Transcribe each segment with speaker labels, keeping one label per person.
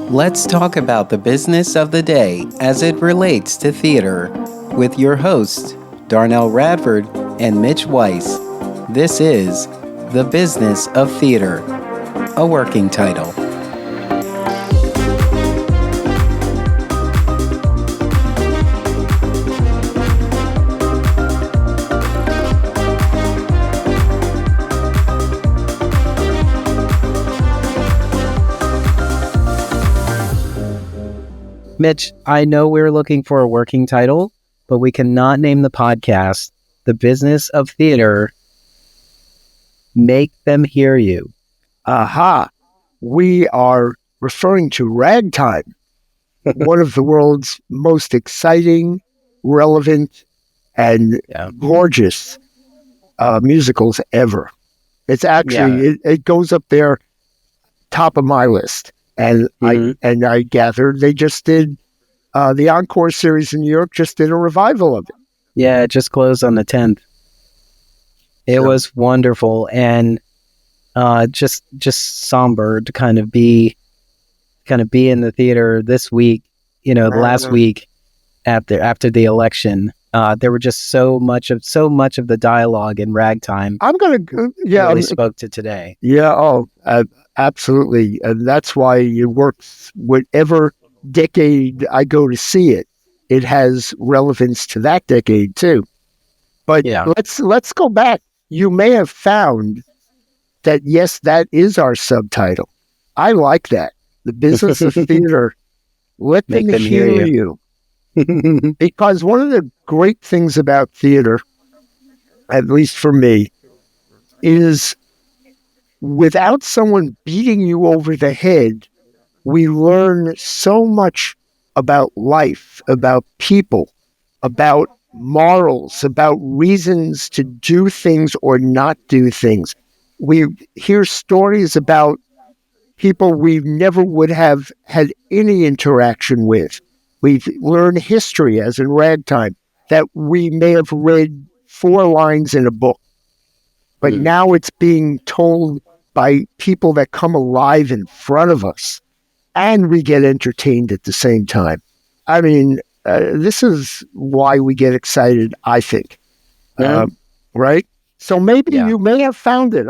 Speaker 1: Let's talk about the business of the day as it relates to theater with your hosts, Darnelle Radford and Mitch Weiss. This is The Business of Theater, a working title. Mitch, I know we're looking for a working title, but we cannot name the podcast The Business of Theater. Make them hear you.
Speaker 2: Aha! We are referring to Ragtime, one of the world's most exciting, relevant, and gorgeous musicals ever. It's actually, it goes up there, top of my list. And I gathered they just did the Encore series in New York, just did a revival of it.
Speaker 1: Yeah, it just closed on the 10th. It was wonderful and just somber to kind of be in the theater this week. You know, the last week after the election, there were just so much of the dialogue in Ragtime. Really spoke to today.
Speaker 2: Yeah, absolutely, and that's why it works. Whatever decade I go to see it, it has relevance to that decade too. But let's go back. You may have found that, yes, that is our subtitle. I like that. The Business of Theater. Let them hear you. Because one of the great things about theater, at least for me, is without someone beating you over the head, we learn so much about life, about people, about morals, about reasons to do things or not do things. We hear stories about people we never would have had any interaction with. We learn history, as in Ragtime, that we may have read 4 lines in a book. But now it's being told by people that come alive in front of us, and we get entertained at the same time. I mean, this is why we get excited, I think. Right? So maybe you may have found it.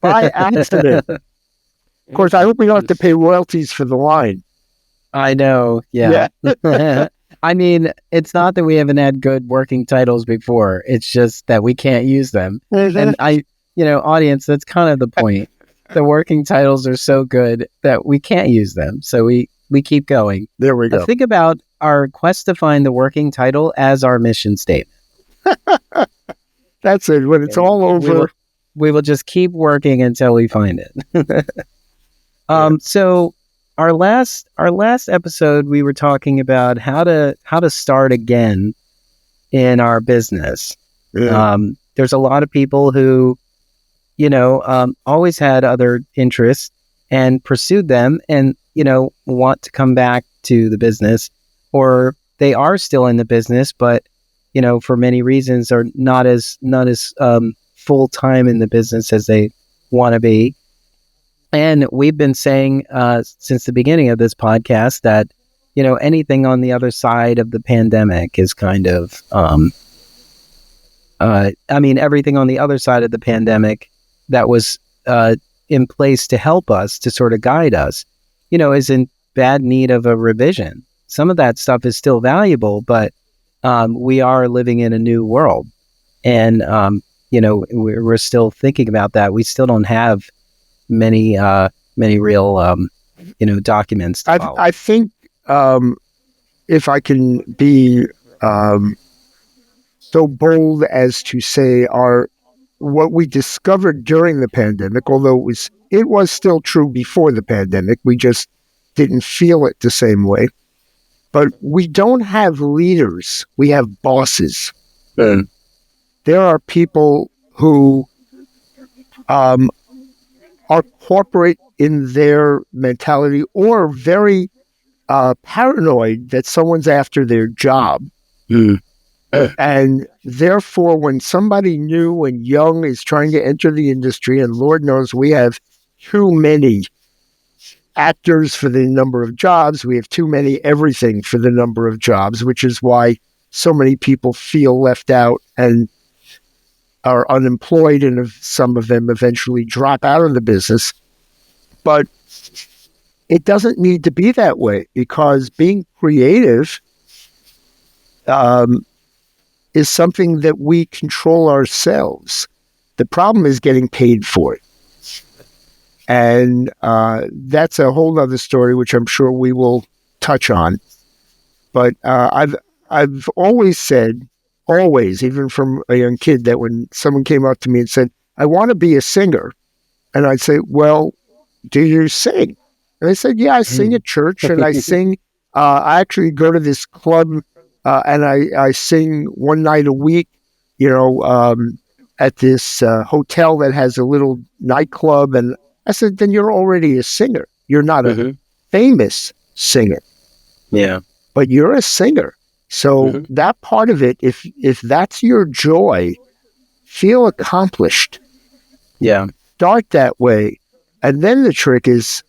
Speaker 2: By accident. Of course, I hope we don't have to pay royalties for the line.
Speaker 1: I know, yeah. I mean, it's not that we haven't had good working titles before. It's just that we can't use them. And audience, that's kind of the point. The working titles are so good that we can't use them. So we keep going.
Speaker 2: There we go.
Speaker 1: Think about our quest to find the working title as our mission statement.
Speaker 2: That's it. When it's all over,
Speaker 1: we will just keep working until we find it. So our last episode, we were talking about how to start again in our business. There's a lot of people who, always had other interests and pursued them, and want to come back to the business, or they are still in the business, but for many reasons are not as full time in the business as they want to be. And we've been saying since the beginning of this podcast that, anything on the other side of the pandemic is kind of, everything on the other side of the pandemic that was in place to help us, to sort of guide us, is in bad need of a revision. Some of that stuff is still valuable, but we are living in a new world. And, we're still thinking about that. We still don't have many real documents to follow.
Speaker 2: I think if I can be so bold as to say what we discovered during the pandemic, although it was still true before the pandemic, we just didn't feel it the same way. But we don't have leaders, we have bosses. There are people who are corporate in their mentality, or very paranoid that someone's after their job. And therefore, when somebody new and young is trying to enter the industry, and Lord knows we have too many actors for the number of jobs. We have too many everything for the number of jobs, which is why so many people feel left out and are unemployed, and some of them eventually drop out of the business. But it doesn't need to be that way, because being creative is something that we control ourselves. The problem is getting paid for it. And that's a whole other story, which I'm sure we will touch on. But I've always said, even from a young kid, that when someone came up to me and said, I want to be a singer, and I'd say, well, do you sing? And I said, yeah, I sing at church, and I sing. I actually go to this club, and I sing one night a week, at this hotel that has a little nightclub. And I said, then you're already a singer. You're not a famous singer.
Speaker 1: Yeah.
Speaker 2: But you're a singer. So that part of it, if that's your joy, feel accomplished.
Speaker 1: Yeah. Start
Speaker 2: that way. And then the trick is,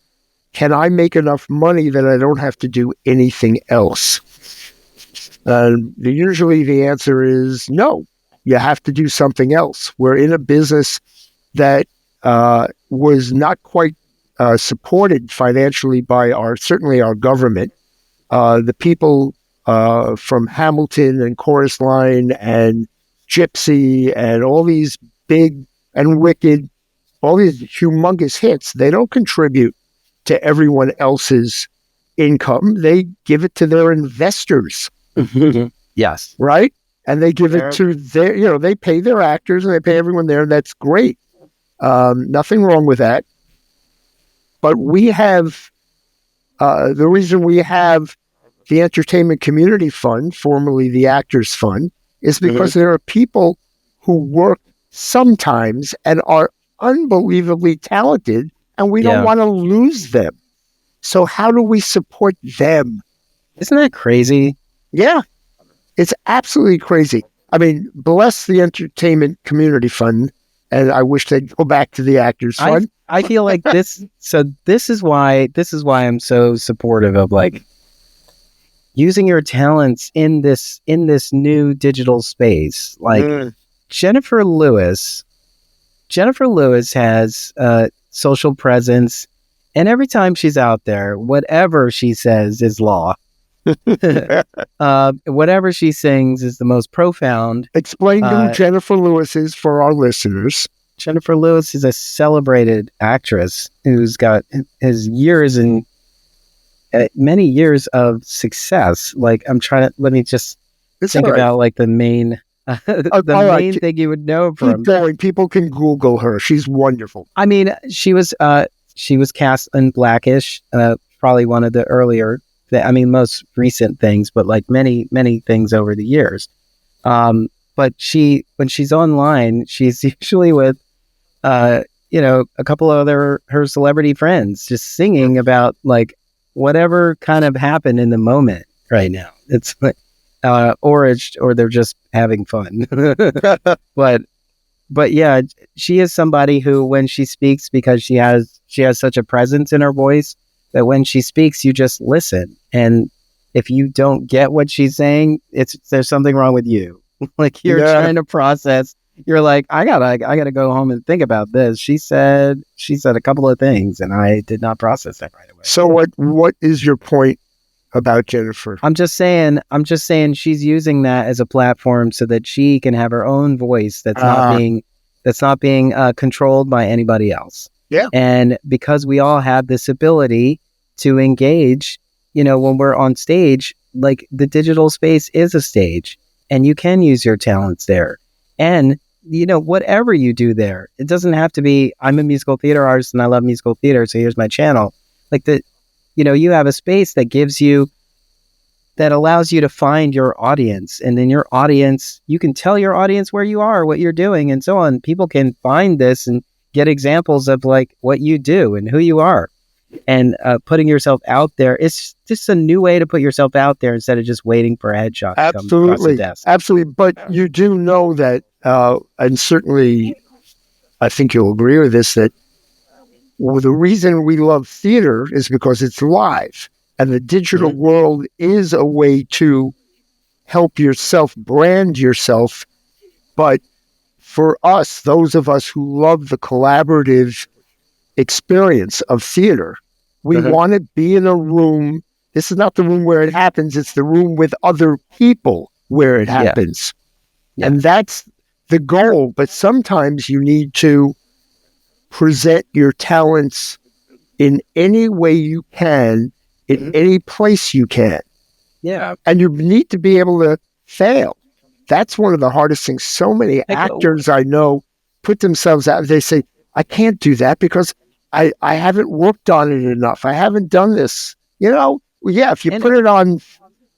Speaker 2: can I make enough money that I don't have to do anything else? Usually the answer is no. You have to do something else. We're in a business that was not quite supported financially by certainly our government. The people from Hamilton and Chorus Line and Gypsy and all these big and Wicked, all these humongous hits, they don't contribute to everyone else's income. They give it to their investors.
Speaker 1: Yes.
Speaker 2: Right? And they give it to their, they pay their actors and they pay everyone there. That's great. Nothing wrong with that. But we have, the reason we have the Entertainment Community Fund, formerly the Actors Fund, is because there are people who work sometimes and are unbelievably talented, and we don't want to lose them. So how do we support them?
Speaker 1: Isn't that crazy?
Speaker 2: Yeah, it's absolutely crazy. I mean, bless the Entertainment Community Fund, and I wish they'd go back to the Actors Fund.
Speaker 1: I feel like this. So this is why I'm so supportive of using your talents in this new digital space. Like Jennifer Lewis has social presence, and every time she's out there, whatever she says is law. Whatever she sings is the most profound.
Speaker 2: Explain who Jennifer Lewis is for our listeners.
Speaker 1: Jennifer Lewis is a celebrated actress who's got many years of success. Like, I'm trying to, let me just think about the main thing you would know from.
Speaker 2: Keep going. People can Google her. She's wonderful.
Speaker 1: I mean, she was cast in Blackish, probably one of the earlier, most recent things, but many, many things over the years. But when she's online, she's usually with, a couple of her celebrity friends, just singing about whatever kind of happened in the moment right now. It's or they're just having fun. But yeah, she is somebody who, when she speaks, because she has such a presence in her voice, that when she speaks, you just listen. And if you don't get what she's saying, there's something wrong with you. You're trying to process. You're like, I gotta go home and think about this. She said a couple of things, and I did not process that right away.
Speaker 2: So what is your point about Jennifer?
Speaker 1: I'm just saying she's using that as a platform so that she can have her own voice that's not being controlled by anybody else.
Speaker 2: Yeah.
Speaker 1: And because we all have this ability to engage, when we're on stage, the digital space is a stage, and you can use your talents there. And whatever you do there, it doesn't have to be, I'm a musical theater artist and I love musical theater, so here's my channel. You have a space that allows you to find your audience, and then your audience, you can tell your audience where you are, what you're doing, and so on. People can find this and get examples of what you do and who you are. And putting yourself out there, it's just a new way to put yourself out there instead of just waiting for a headshot to come across the desk.
Speaker 2: Absolutely. But you do know that, and certainly I think you'll agree with this, that Well, the reason we love theater is because it's live, and the digital world is a way to help yourself brand yourself. But for us, those of us who love the collaborative experience of theater, we want to be in a room. This is not the room where it happens. It's the room with other people where it happens. Yeah. And that's the goal. But sometimes you need to present your talents in any way you can, in any place you can.
Speaker 1: Yeah.
Speaker 2: And you need to be able to fail. That's one of the hardest things. So many actors I know put themselves out. They say, I can't do that because I haven't worked on it enough. I haven't done this. If you put it on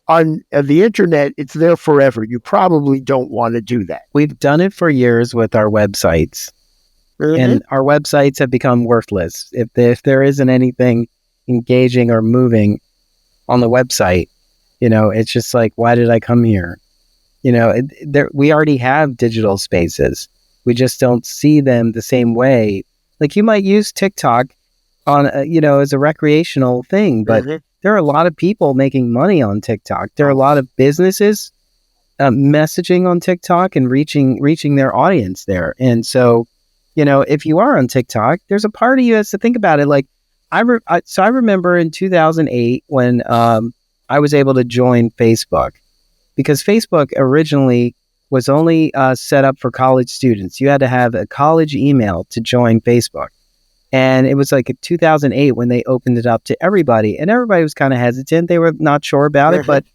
Speaker 2: the internet, it's there forever. You probably don't want to do that.
Speaker 1: We've done it for years with our websites. And our websites have become worthless. If there isn't anything engaging or moving on the website, it's just like, why did I come here? We already have digital spaces. We just don't see them the same way. Like you might use TikTok on, as a recreational thing, but there are a lot of people making money on TikTok. There are a lot of businesses messaging on TikTok and reaching their audience there. And so, if you are on TikTok, there's a part of you has to think about it. Like, I remember in 2008 when I was able to join Facebook, because Facebook originally was only set up for college students. You had to have a college email to join Facebook. And it was like in 2008 when they opened it up to everybody. And everybody was kind of hesitant. They were not sure about it. But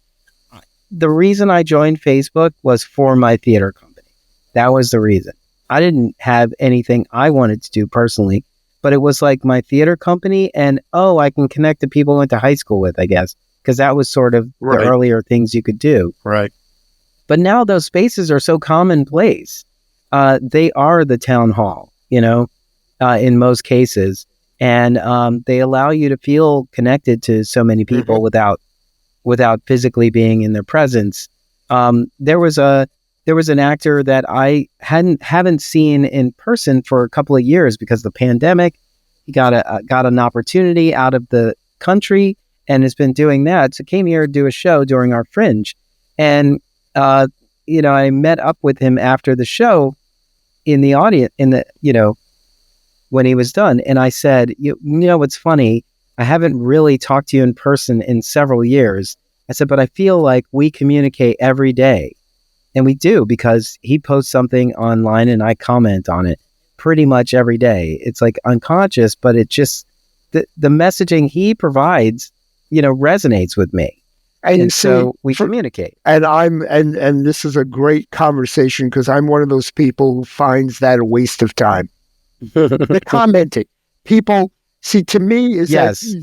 Speaker 1: the reason I joined Facebook was for my theater company. That was the reason. I didn't have anything I wanted to do personally, but it was like my theater company and, I can connect to people I went to high school with, I guess, because that was sort of the earlier things you could do.
Speaker 2: Right.
Speaker 1: But now those spaces are so commonplace. They are the town hall, in most cases. And they allow you to feel connected to so many people without physically being in their presence. There was an actor that I haven't seen in person for a couple of years because of the pandemic. He got an opportunity out of the country and has been doing that. So came here to do a show during our Fringe, and I met up with him after the show in the audience when he was done, and I said, what's funny? I haven't really talked to you in person in several years. I said, but I feel like we communicate every day. And we do, because he posts something online and I comment on it pretty much every day. It's like unconscious, but it just, the messaging he provides, resonates with me. And so we communicate.
Speaker 2: And and this is a great conversation because I'm one of those people who finds that a waste of time. The commenting. People, see, to me, is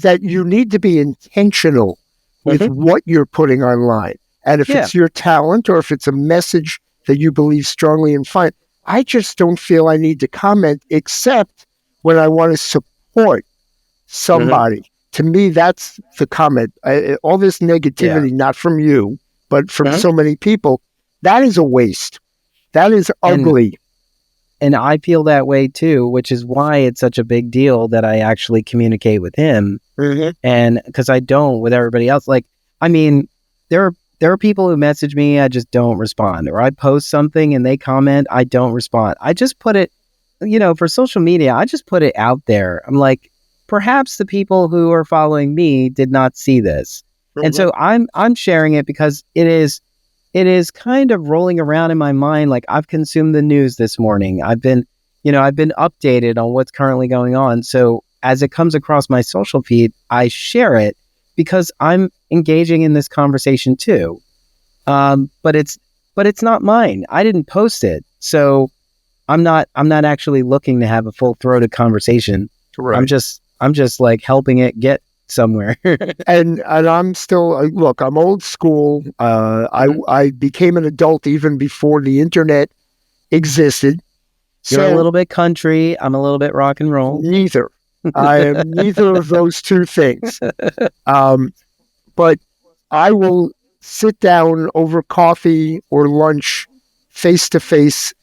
Speaker 2: that you need to be intentional with what you're putting online. And if it's your talent or if it's a message that you believe strongly in, fine. I just don't feel I need to comment except when I want to support somebody. To me, that's the comment. All this negativity, not from you, but from so many people, that is a waste. That is ugly.
Speaker 1: And I feel that way too, which is why it's such a big deal that I actually communicate with him. And because I don't with everybody else. Like, I mean, there are people who message me, I just don't respond. Or I post something and they comment, I don't respond. I just put it, for social media, I just put it out there. I'm like, perhaps the people who are following me did not see this. And so I'm sharing it because it is kind of rolling around in my mind. Like, I've consumed the news this morning. I've been updated on what's currently going on. So as it comes across my social feed, I share it because I'm engaging in this conversation too. But it's not mine. I didn't post it. So I'm not actually looking to have a full-throated conversation.
Speaker 2: Right.
Speaker 1: I'm just like helping it get somewhere.
Speaker 2: and I'm still, look, I'm old school. I became an adult even before the internet existed.
Speaker 1: You're a little bit country. I'm a little bit rock and roll.
Speaker 2: Neither. I am neither of those two things. But I will sit down over coffee or lunch face to face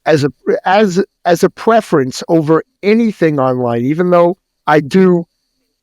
Speaker 2: as a preference over anything online, even though I do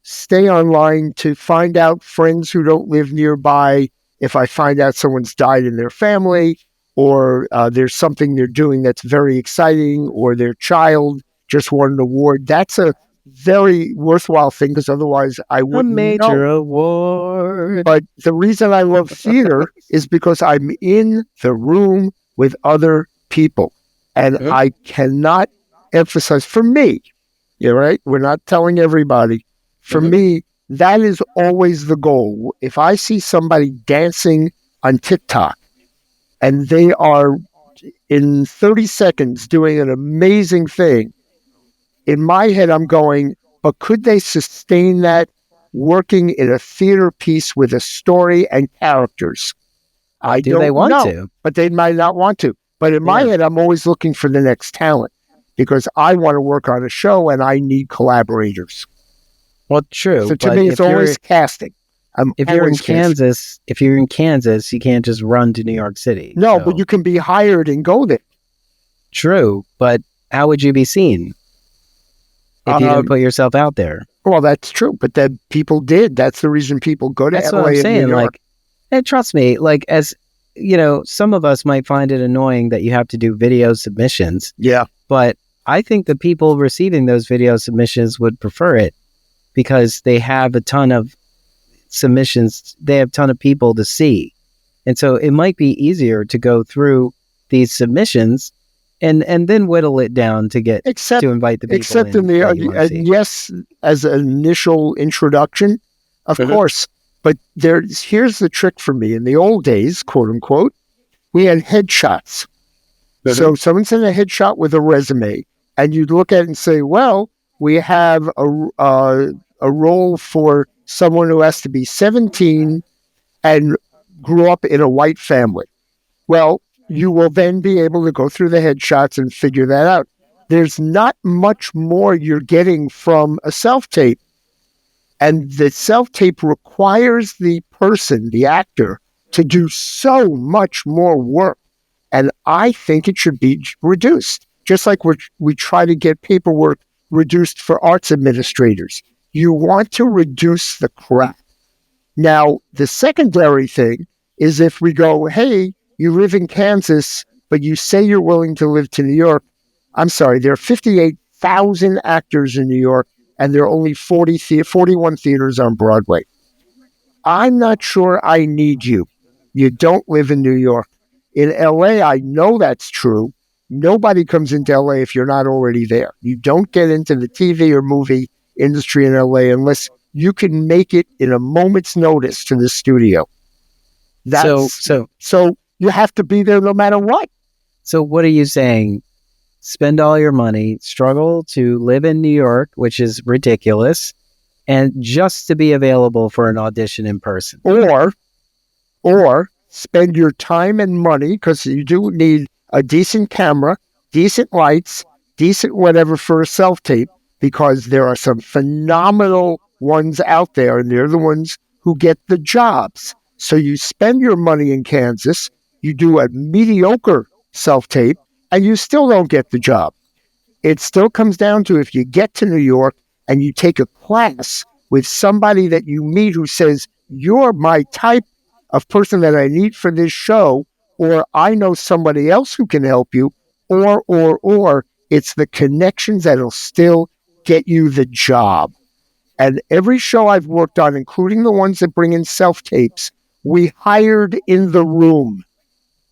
Speaker 2: stay online to find out friends who don't live nearby. If I find out someone's died in their family, or there's something they're doing that's very exciting, or their child just won an award, that's a very worthwhile thing, because otherwise I wouldn't know.
Speaker 1: A major award.
Speaker 2: But the reason I love theater is because I'm in the room with other people. And I cannot emphasize, for me, you're right, we're not telling everybody. For me, that is always the goal. If I see somebody dancing on TikTok and they are in 30 seconds doing an amazing thing, in my head, I'm going, but could they sustain that working in a theater piece with a story and characters? I
Speaker 1: Do
Speaker 2: don't
Speaker 1: they want
Speaker 2: know,
Speaker 1: to?
Speaker 2: but they might not want to. But in my head, I'm always looking for the next talent, because I want to work on a show and I need collaborators.
Speaker 1: Well, true.
Speaker 2: So to me, it's always casting.
Speaker 1: If you're in Kansas, you can't just run to New York City.
Speaker 2: No, but you can be hired and go there.
Speaker 1: True, but how would you be seen if you didn't put yourself out there?
Speaker 2: Well, that's true, but then people did. That's the reason people go to LA.
Speaker 1: That's what I'm saying.
Speaker 2: New York.
Speaker 1: And trust me, as you know, some of us might find it annoying that you have to do video submissions.
Speaker 2: Yeah,
Speaker 1: but I think the people receiving those video submissions would prefer it, because they have a ton of submissions. They have a ton of people to see. And so it might be easier to go through these submissions and then whittle it down to get to invite the people.
Speaker 2: Except yes, as an initial introduction, of course. But here's the trick for me. In the old days, quote unquote, we had headshots. So someone sent a headshot with a resume, and you'd look at it and say, well, we have a role for someone who has to be 17 and grew up in a white family. Well, you will then be able to go through the headshots and figure that out. There's not much more you're getting from a self-tape. And the self-tape requires the person, the actor, to do so much more work. And I think it should be reduced. Just like we try to get paperwork reduced for arts administrators. You want to reduce the crap. Now, the secondary thing is if we go, hey, you live in Kansas, but you say you're willing to live to New York. I'm sorry, there are 58,000 actors in New York, and there are only 41 theaters on Broadway. I'm not sure I need you. You don't live in New York. In LA, I know that's true. Nobody comes into LA if you're not already there. You don't get into the TV or movie industry in LA unless you can make it in a moment's notice to the studio. So you have to be there no matter what.
Speaker 1: So what are you saying? Spend all your money, struggle to live in New York, which is ridiculous, and just to be available for an audition in person.
Speaker 2: Or spend your time and money, because you do need a decent camera, decent lights, decent whatever for a self-tape, because there are some phenomenal ones out there, and they're the ones who get the jobs. So you spend your money in Kansas, you do a mediocre self-tape, and you still don't get the job. It still comes down to, if you get to New York and you take a class with somebody that you meet who says, you're my type of person that I need for this show, or I know somebody else who can help you, or it's the connections that'll still get you the job. And every show I've worked on, including the ones that bring in self-tapes, we hired in the room.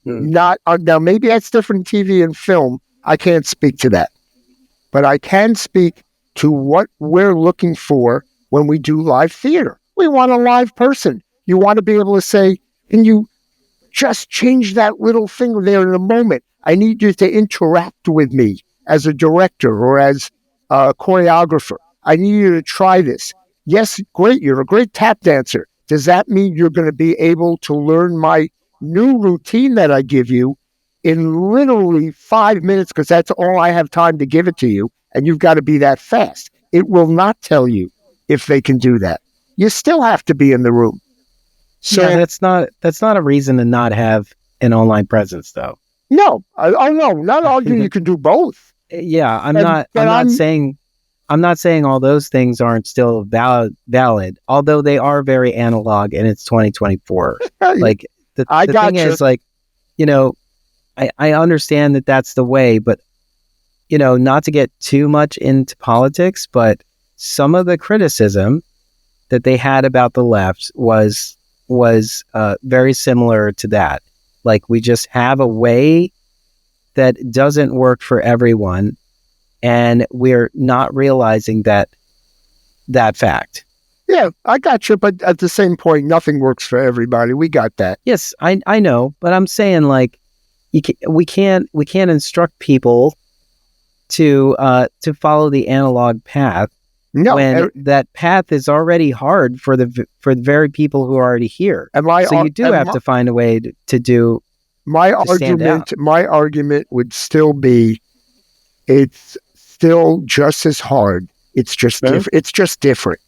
Speaker 2: Not now, maybe that's different in TV and film. I can't speak to that. But I can speak to what we're looking for when we do live theater. We want a live person. You want to be able to say, can you just change that little thing there in a moment? I need you to interact with me as a director or as a choreographer. I need you to try this. Yes, great. You're a great tap dancer. Does that mean you're going to be able to learn my new routine that I give you in literally 5 minutes, because that's all I have time to give it to you, and you've got to be that fast? It will not tell you if they can do that. You still have to be in the room.
Speaker 1: So yeah, that's not a reason to not have an online presence, though.
Speaker 2: No, oh no, not arguing you can do both.
Speaker 1: Yeah,
Speaker 2: But
Speaker 1: I'm not saying all those things aren't still valid, although they are very analog and it's 2024. Like
Speaker 2: I
Speaker 1: the thing
Speaker 2: gotcha.
Speaker 1: is, like, you know, I understand that that's the way, but not to get too much into politics, but some of the criticism that they had about the left was very similar to that. Like, we just have a way that doesn't work for everyone, and we're not realizing that fact.
Speaker 2: Yeah, I got you. But at the same point, nothing works for everybody. We got that.
Speaker 1: Yes, I know, but I'm saying, like, we can't instruct people to follow the analog path when that path is already hard for the very people who are already here. So you do have to find a way to do.
Speaker 2: My argument would still be, it's still just as hard. It's just different. It's just different.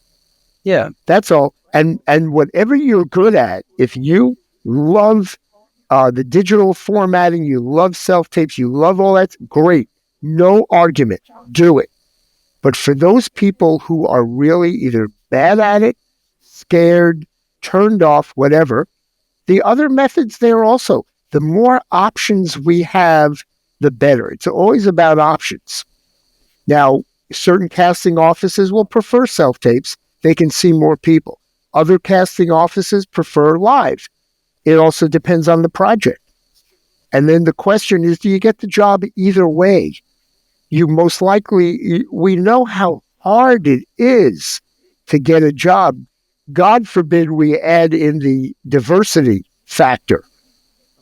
Speaker 1: Yeah,
Speaker 2: that's all. And whatever you're good at, if you love the digital formatting, you love self-tapes, you love all that, great. No argument. Do it. But for those people who are really either bad at it, scared, turned off, whatever, the other methods there also. The more options we have, the better. It's always about options. Now, certain casting offices will prefer self-tapes. They can see more people. Other casting offices prefer live. It also depends on the project. And then the question is, do you get the job either way? You most likely, we know how hard it is to get a job. God forbid we add in the diversity factor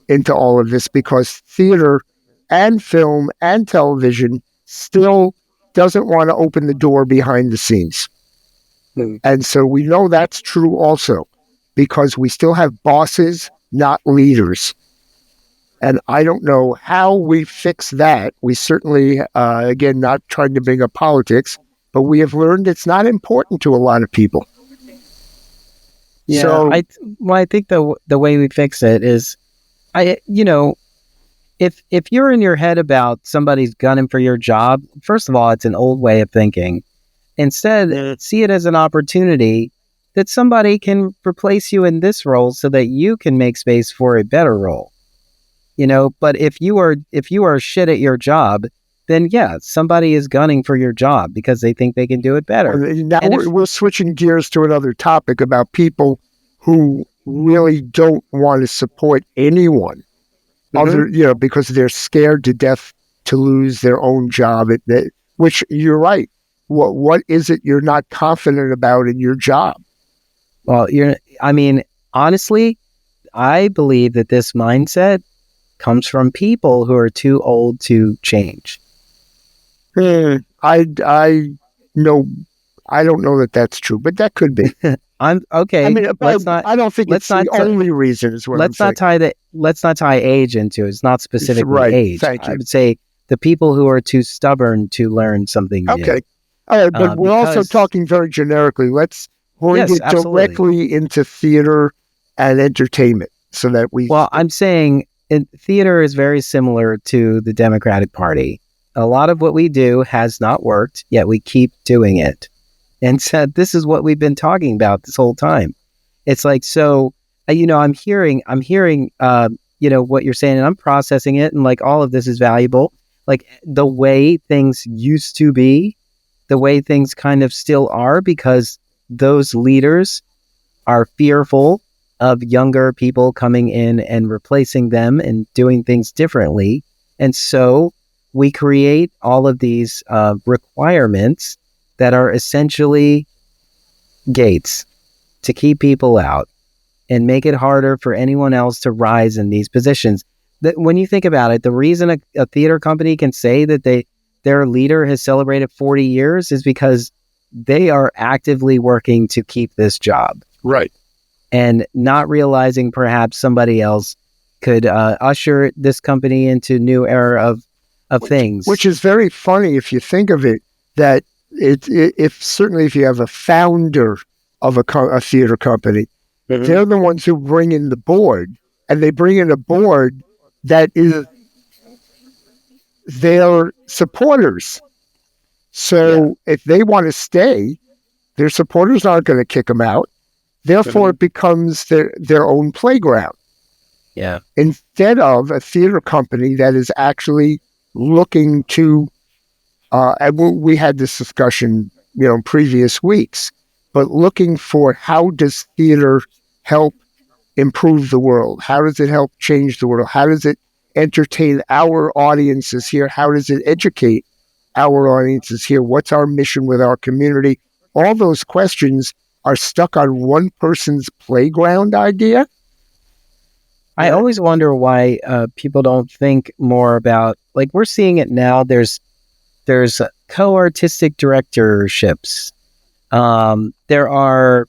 Speaker 2: into all of this, because theater and film and television still doesn't want to open the door behind the scenes. And so we know that's true also, because we still have bosses, not leaders. And I don't know how we fix that. We certainly, again, not trying to bring up politics, but we have learned it's not important to a lot of people.
Speaker 1: Yeah, so, I think the way we fix it is, if you're in your head about somebody's gunning for your job, first of all, it's an old way of thinking. Instead, see it as an opportunity that somebody can replace you in this role so that you can make space for a better role. But if you are shit at your job, then yeah, somebody is gunning for your job because they think they can do it better.
Speaker 2: Now we're switching gears to another topic about people who really don't want to support anyone, because they're scared to death to lose their own job. Which you're right. What is it you're not confident about in your job?
Speaker 1: Well, honestly, I believe that this mindset comes from people who are too old to change.
Speaker 2: I don't know that that's true, but that could be.
Speaker 1: I'm okay.
Speaker 2: I don't think it's the only reason.
Speaker 1: Let's not tie age into it. It's not specifically age.
Speaker 2: Thank you.
Speaker 1: I would say the people who are too stubborn to learn something new.
Speaker 2: Okay. All right, but we're also talking very generically. Let's bring it directly into theater and entertainment so that we...
Speaker 1: Well, I'm saying theater is very similar to the Democratic Party. A lot of what we do has not worked, yet we keep doing it. And said, this is what we've been talking about this whole time. It's like, so, I'm hearing, what you're saying, and I'm processing it, and like all of this is valuable. Like the way things used to be, the way things kind of still are, because those leaders are fearful of younger people coming in and replacing them and doing things differently. And so we create all of these requirements that are essentially gates to keep people out and make it harder for anyone else to rise in these positions. That when you think about it, the reason a theater company can say that their leader has celebrated 40 years is because they are actively working to keep this job.
Speaker 2: Right.
Speaker 1: And not realizing perhaps somebody else could usher this company into new era of things.
Speaker 2: Which is very funny if you think of it, that certainly if you have a founder of a theater company, they're the ones who bring in the board, and they bring in a board that is their supporters. So if they want to stay, their supporters aren't going to kick them out. Therefore, it becomes their own playground.
Speaker 1: Yeah.
Speaker 2: Instead of a theater company that is actually looking to, and we had this discussion, in previous weeks, but looking for how does theater help improve the world? How does it help change the world? How does it entertain our audiences here? How does it educate our audiences here? What's our mission with our community? All those questions are stuck on one person's playground idea.
Speaker 1: I always wonder why people don't think more about, like, we're seeing it now. There's co-artistic directorships. There are,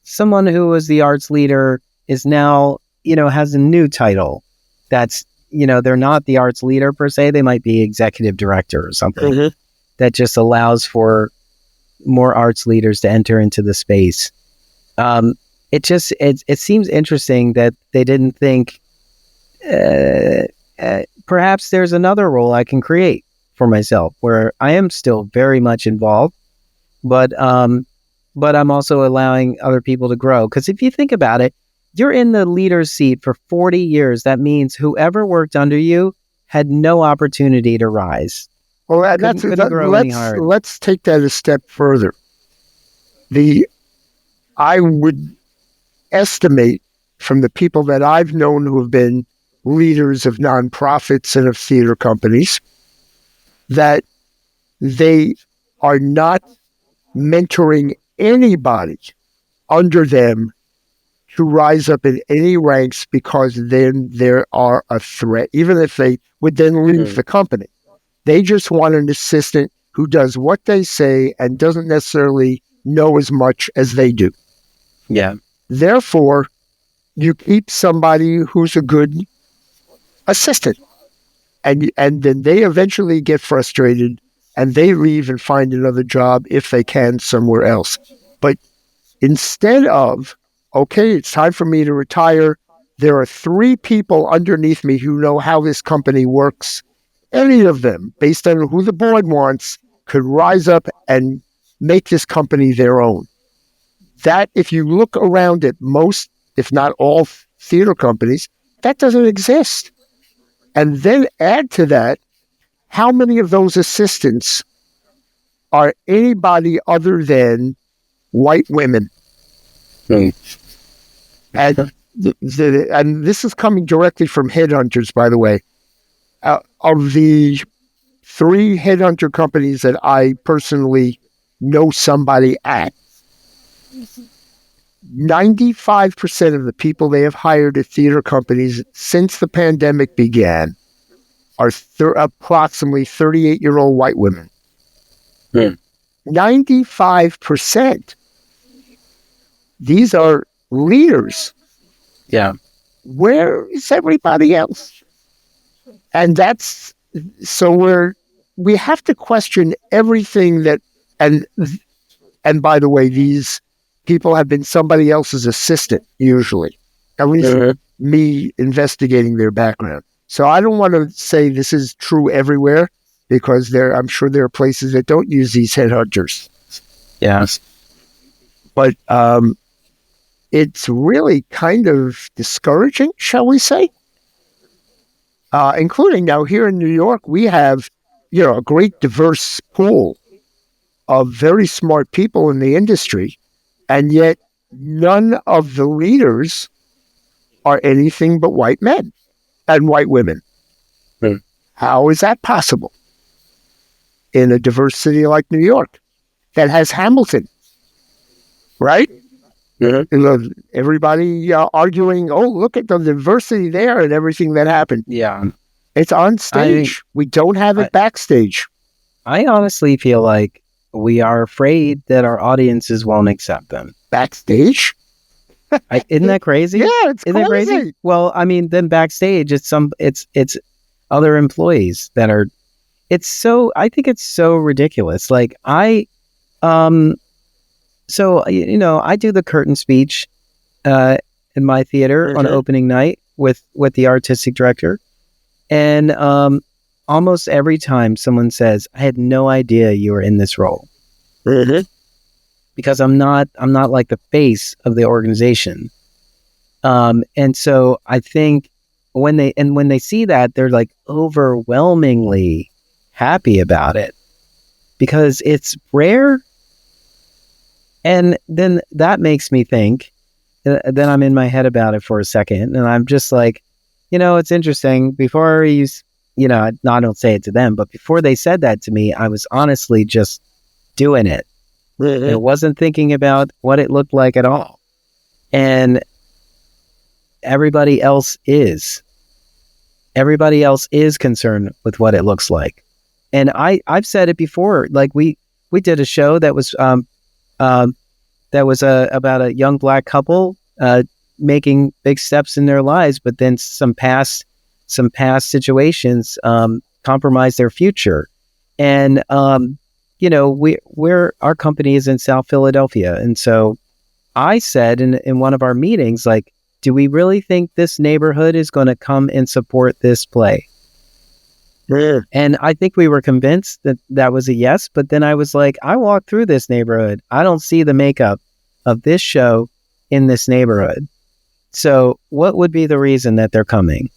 Speaker 1: someone who was the arts leader is now, has a new title. That's, they're not the arts leader per se. They might be executive director or something that just allows for more arts leaders to enter into the space. It seems interesting that they didn't think perhaps there's another role I can create for myself where I am still very much involved, but I'm also allowing other people to grow. Because if you think about it, you're in the leader's seat for 40 years. That means whoever worked under you had no opportunity to rise.
Speaker 2: Well, let's take that a step further. I would estimate from the people that I've known who have been leaders of nonprofits and of theater companies that they are not mentoring anybody under them to rise up in any ranks, because then there are a threat, even if they would then leave the company. They just want an assistant who does what they say and doesn't necessarily know as much as they do.
Speaker 1: Yeah.
Speaker 2: Therefore, you keep somebody who's a good assistant. And then they eventually get frustrated and they leave and find another job if they can somewhere else. But instead of, okay, it's time for me to retire, there are 3 people underneath me who know how this company works. Any of them, based on who the board wants, could rise up and make this company their own. That, if you look around at most, if not all theater companies, that doesn't exist. And then add to that, how many of those assistants are anybody other than white women? And this is coming directly from headhunters, by the way. Of the 3 headhunter companies that I personally know somebody at, 95% of the people they have hired at theater companies since the pandemic began are approximately 38-year-old white women. 95%. These are leaders.
Speaker 1: Yeah.
Speaker 2: Where is everybody else? And that's, so we have to question everything that, and by the way, these people have been somebody else's assistant, usually. At least me investigating their background. So I don't want to say this is true everywhere, because I'm sure there are places that don't use these headhunters.
Speaker 1: Yes.
Speaker 2: But it's really kind of discouraging, shall we say? Including now here in New York, we have, a great diverse pool of very smart people in the industry, and yet none of the leaders are anything but white men and white women. How is that possible in a diverse city like New York that has Hamilton, right? Everybody arguing, oh, look at the diversity there and everything that happened.
Speaker 1: Yeah.
Speaker 2: It's on stage. We don't have it backstage.
Speaker 1: I honestly feel like we are afraid that our audiences won't accept them.
Speaker 2: Backstage?
Speaker 1: Isn't that crazy?
Speaker 2: Yeah, it's
Speaker 1: Isn't
Speaker 2: crazy.
Speaker 1: That crazy? Well, I mean, then backstage, it's other employees that are. I think it's so ridiculous. Like so I do the curtain speech in my theater on opening night with the artistic director, and almost every time someone says, I had no idea you were in this role.
Speaker 2: Mm-hmm.
Speaker 1: Because I'm not like the face of the organization. And so I think when they see that, they're like overwhelmingly happy about it because it's rare. And then that makes me think, then I'm in my head about it for a second. And I'm just like, it's interesting. Before I don't say it to them, but before they said that to me, I was honestly just doing it.
Speaker 2: Mm-hmm.
Speaker 1: I wasn't thinking about what it looked like at all. And everybody else is concerned with what it looks like. And I've said it before, like we did a show that was about a young Black couple making big steps in their lives, but then some past situations compromise their future. And our company is in South Philadelphia, and so I said in one of our meetings, like, do we really think this neighborhood is going to come and support this play?
Speaker 2: Yeah.
Speaker 1: And I think we were convinced that was a yes. But then I was like, I walked through this neighborhood. I don't see the makeup of this show in this neighborhood. So what would be the reason that they're coming?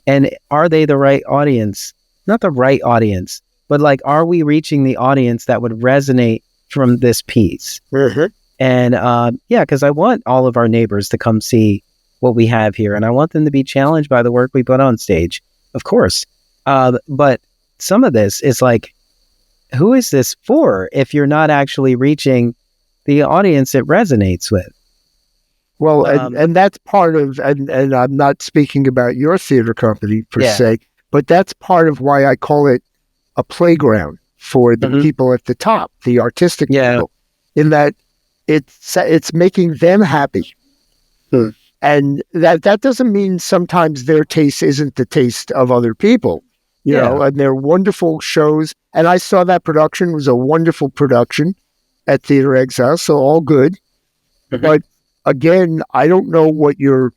Speaker 1: And are they the right audience? Not the right audience, but like, are we reaching the audience that would resonate from this piece?
Speaker 2: Mm-hmm.
Speaker 1: And because I want all of our neighbors to come see what we have here. And I want them to be challenged by the work we put on stage, of course. But some of this is like, who is this for if you're not actually reaching the audience it resonates with?
Speaker 2: Well, and that's part of, and I'm not speaking about your theater company per se, but that's part of why I call it a playground for the people at the top, the artistic people, in that it's making them happy. And that doesn't mean sometimes their taste isn't the taste of other people, you know, and they're wonderful shows. And I saw that production was a wonderful production at Theater Exile, so all good. But again, I don't know what your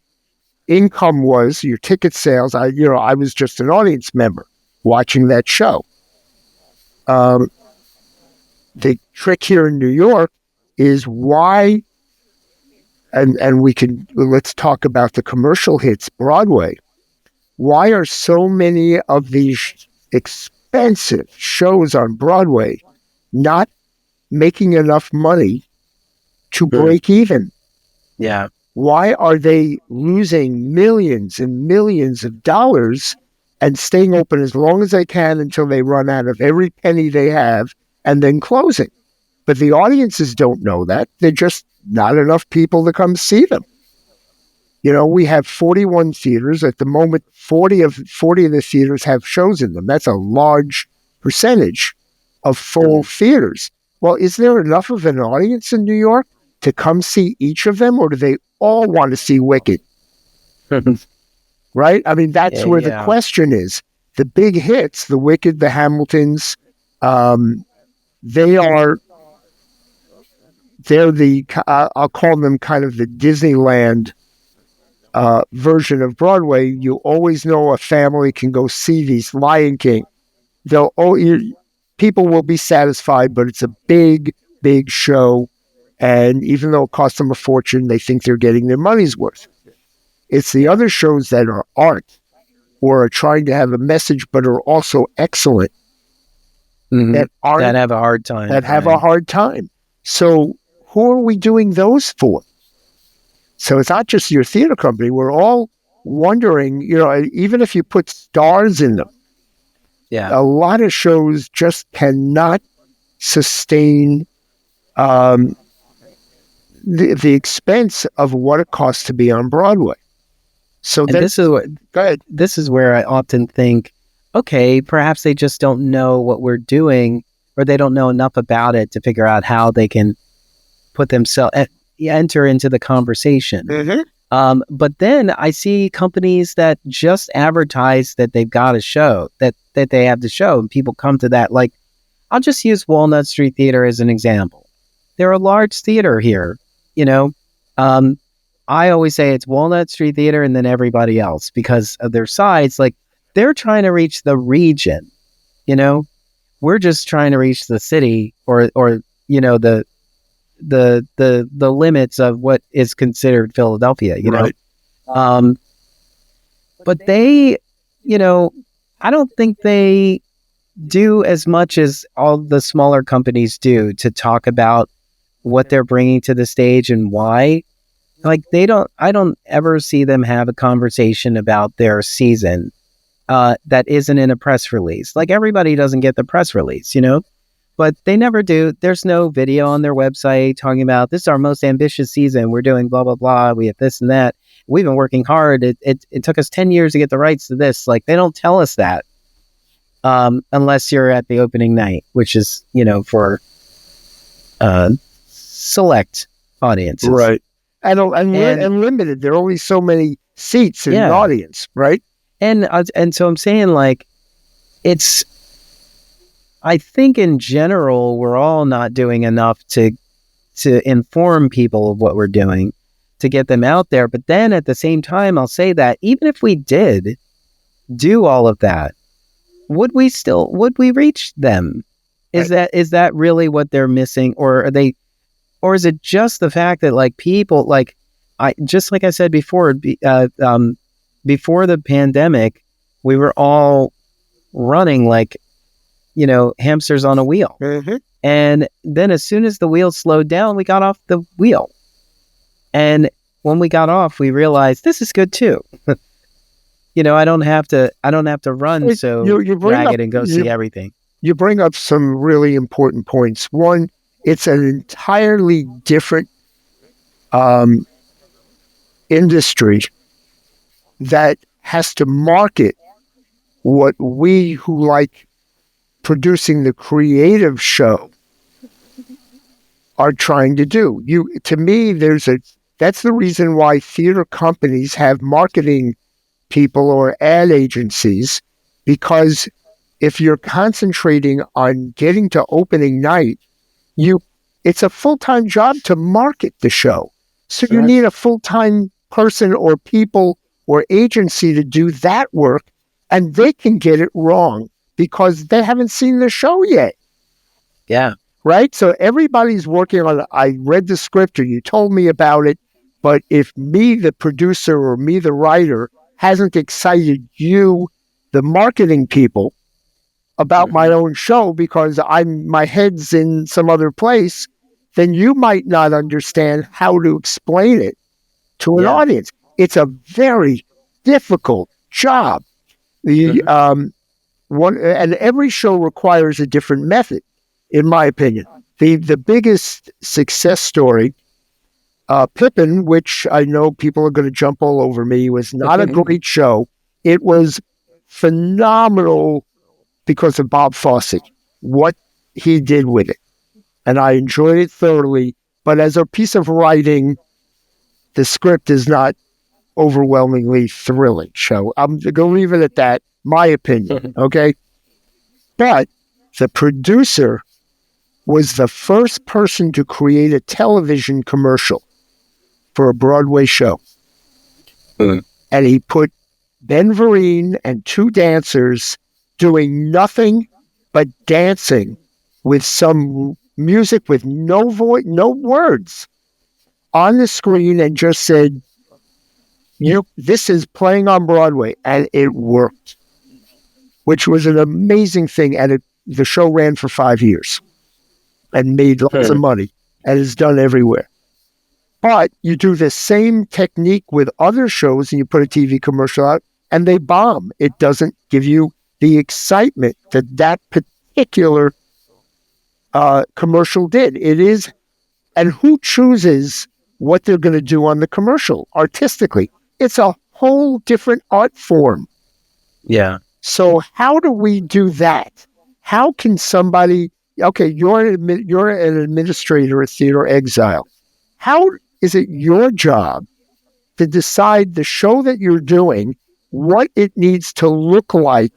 Speaker 2: income was, your ticket sales. I was just an audience member watching that show. The trick here in New York is why, and let's talk about the commercial hits, Broadway. Why are so many of these expensive shows on Broadway not making enough money to break even?
Speaker 1: Yeah.
Speaker 2: Why are they losing millions and millions of dollars and staying open as long as they can until they run out of every penny they have and then closing? But the audiences don't know that. They're just not enough people to come see them. You know, we have 41 theaters. At the moment, 40 of the theaters have shows in them. That's a large percentage of full theaters. Well, is there enough of an audience in New York to come see each of them, or do they all want to see Wicked? Right? I mean, that's where the question is. The big hits, the Wicked, the Hamiltons, they're the, I'll call them kind of the Disneyland version of Broadway. You always know a family can go see these. Lion King. People will be satisfied, but it's a big, big show. And even though it costs them a fortune, they think they're getting their money's worth. It's the other shows that are art or are trying to have a message, but are also excellent that
Speaker 1: have a hard time.
Speaker 2: A hard time. So who are we doing those for? So it's not just your theater company. We're all wondering, you know, even if you put stars in them, a lot of shows just cannot sustain the expense of what it costs to be on Broadway. So
Speaker 1: this is where I often think, okay, perhaps they just don't know what we're doing, or they don't know enough about it to figure out how they can put themselves enter into the conversation. But then I see companies that just advertise that they've got a show, that they have the show, and people come to that. Like, I'll just use Walnut Street Theater as an example. They're a large theater here, you know. I always say it's Walnut Street Theater and then everybody else because of their size. Like, they're trying to reach the region, you know, we're just trying to reach the city or, you know, the limits of what is considered Philadelphia, you know? But they, you know, I don't think they do as much as all the smaller companies do to talk about what they're bringing to the stage and why. Like I don't ever see them have a conversation about their season that isn't in a press release. Like everybody doesn't get the press release, you know, but they never do. There's no video on their website talking about this is our most ambitious season. We're doing blah, blah, blah. We have this and that. We've been working hard. It took us 10 years to get the rights to this. Like they don't tell us that unless you're at the opening night, which is, you know, for select audiences.
Speaker 2: Right. And limited. There are only so many seats in the audience, right?
Speaker 1: And so I'm saying, like, I think in general, we're all not doing enough to inform people of what we're doing, to get them out there. But then at the same time, I'll say that even if we did do all of that, would we reach them? Is that really what they're missing? Or is it just the fact that, like, people, like, just like I said before, before the pandemic, we were all running like, you know, hamsters on a wheel.
Speaker 2: Mm-hmm.
Speaker 1: And then as soon as the wheel slowed down, we got off the wheel. And when we got off, we realized this is good too. You know, I don't have to run so ragged and go see everything.
Speaker 2: You bring up some really important points. One, it's an entirely different industry that has to market what we who like producing the creative show are trying to do. To me, that's the reason why theater companies have marketing people or ad agencies, because if you're concentrating on getting to opening night, it's a full-time job to market the show. So you need a full-time person or people or agency to do that work, and they can get it wrong because they haven't seen the show yet.
Speaker 1: Yeah.
Speaker 2: Right? So everybody's working on, I read the script or you told me about it, but if me, the producer, or me, the writer, hasn't excited you, the marketing people, about my own show because my head's in some other place, then you might not understand how to explain it to an audience. It's a very difficult job. And every show requires a different method, in my opinion. The biggest success story, Pippin, which I know people are going to jump all over me, was not a great show. It was phenomenal because of Bob Fosse, what he did with it. And I enjoyed it thoroughly. But as a piece of writing, the script is not overwhelmingly thrilling. So I'm going to leave it at that, my opinion, okay? But the producer was the first person to create a television commercial for a Broadway show. And he put Ben Vereen and two dancers doing nothing but dancing with some music with no voice, no words on the screen, and just said, this is playing on Broadway. And it worked, which was an amazing thing. And the show ran for 5 years and made lots of money and is done everywhere. But you do the same technique with other shows and you put a TV commercial out and they bomb. It doesn't give you the excitement that particular commercial did. It is, and who chooses what they're going to do on the commercial artistically? It's a whole different art form.
Speaker 1: Yeah.
Speaker 2: So how do we do that? How can somebody, okay, you're an administrator at Theater Exile. How is it your job to decide the show that you're doing, what it needs to look like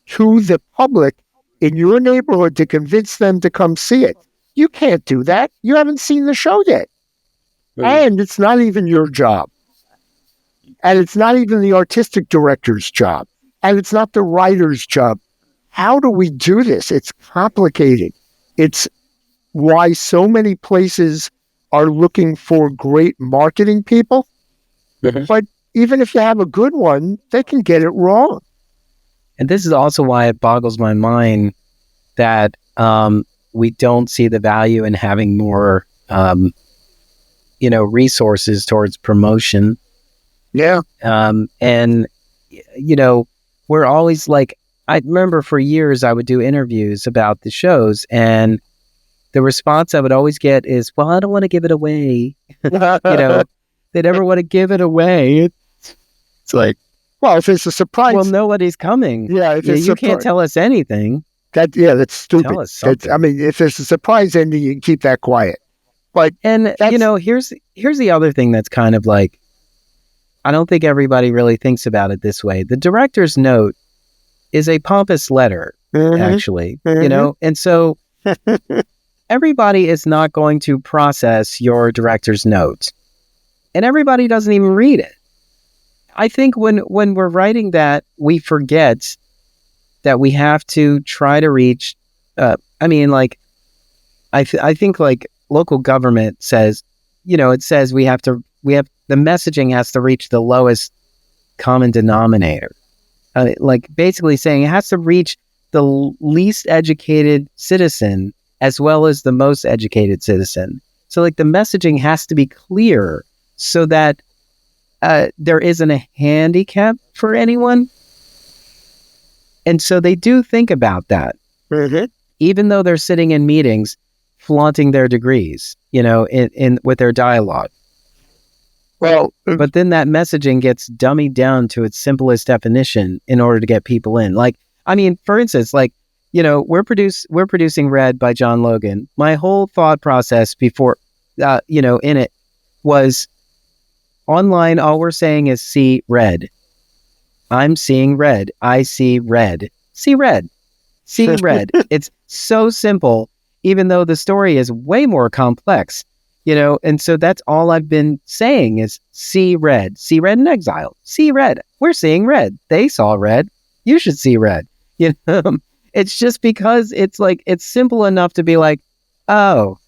Speaker 2: to the public in your neighborhood to convince them to come see it? You can't do that. You haven't seen the show yet. And it's not even your job. And it's not even the artistic director's job. and it's not the writer's job. How do we do this? It's complicated. It's why so many places are looking for great marketing people.
Speaker 1: Mhm.
Speaker 2: But even if you have a good one, they can get it wrong.
Speaker 1: And this is also why it boggles my mind that we don't see the value in having more, resources towards promotion.
Speaker 2: Yeah.
Speaker 1: And, we're always like, I remember for years I would do interviews about the shows, and the response I would always get is, well, I don't want to give it away. They never want to give it away. It's like,
Speaker 2: well, if it's a surprise,
Speaker 1: well, nobody's coming.
Speaker 2: Yeah, if it's
Speaker 1: you can't tell us anything.
Speaker 2: That's stupid.
Speaker 1: Tell us something.
Speaker 2: If there's a surprise ending, you can keep that quiet. But
Speaker 1: here's the other thing that's kind of like, I don't think everybody really thinks about it this way. The director's note is a pompous letter, actually, and so everybody is not going to process your director's note, and everybody doesn't even read it. I think when we're writing that, we forget that we have to try to reach. I think like local government says, it says we have the messaging has to reach the lowest common denominator. Like basically saying it has to reach the least educated citizen as well as the most educated citizen. So like the messaging has to be clear so that there isn't a handicap for anyone. And so they do think about that, even though they're sitting in meetings flaunting their degrees, in with their dialogue.
Speaker 2: Well,
Speaker 1: but then that messaging gets dummied down to its simplest definition in order to get people in. Like, I mean, for instance, like, we're producing Red by John Logan. My whole thought process before, in it was online. All we're saying is see red. I'm seeing red. I see red. See red. See red. It's so simple, even though the story is way more complex. And so that's all I've been saying is see red in exile, see red. We're seeing red. They saw red. You should see red. It's just because it's like, it's simple enough to be like, oh,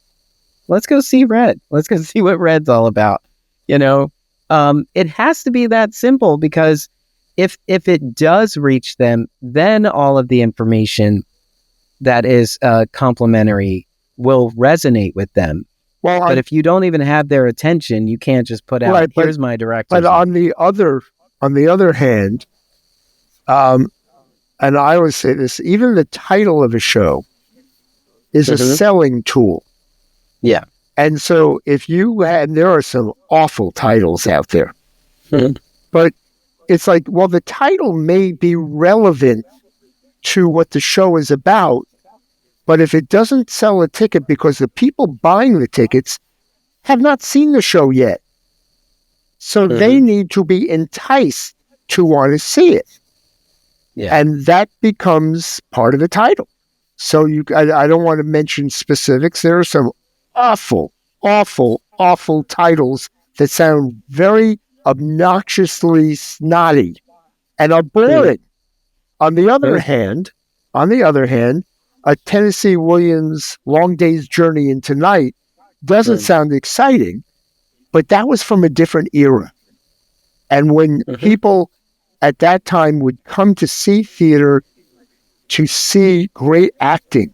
Speaker 1: let's go see red. Let's go see what red's all about. It has to be that simple because if it does reach them, then all of the information that is complementary will resonate with them. Well, but if you don't even have their attention, you can't just put out, here's my director.
Speaker 2: But on the other hand, and I always say this, even the title of a show is a selling tool.
Speaker 1: Yeah.
Speaker 2: And so there are some awful titles out there, but it's like, well, the title may be relevant to what the show is about, but if it doesn't sell a ticket because the people buying the tickets have not seen the show yet, so they need to be enticed to want to see it.
Speaker 1: Yeah.
Speaker 2: And that becomes part of the title. So I don't want to mention specifics. There are some awful, awful, awful titles that sound very obnoxiously snotty and are boring. On the other hand, a Tennessee Williams Long Day's Journey into Night doesn't sound exciting, but that was from a different era. And when people at that time would come to see theater to see great acting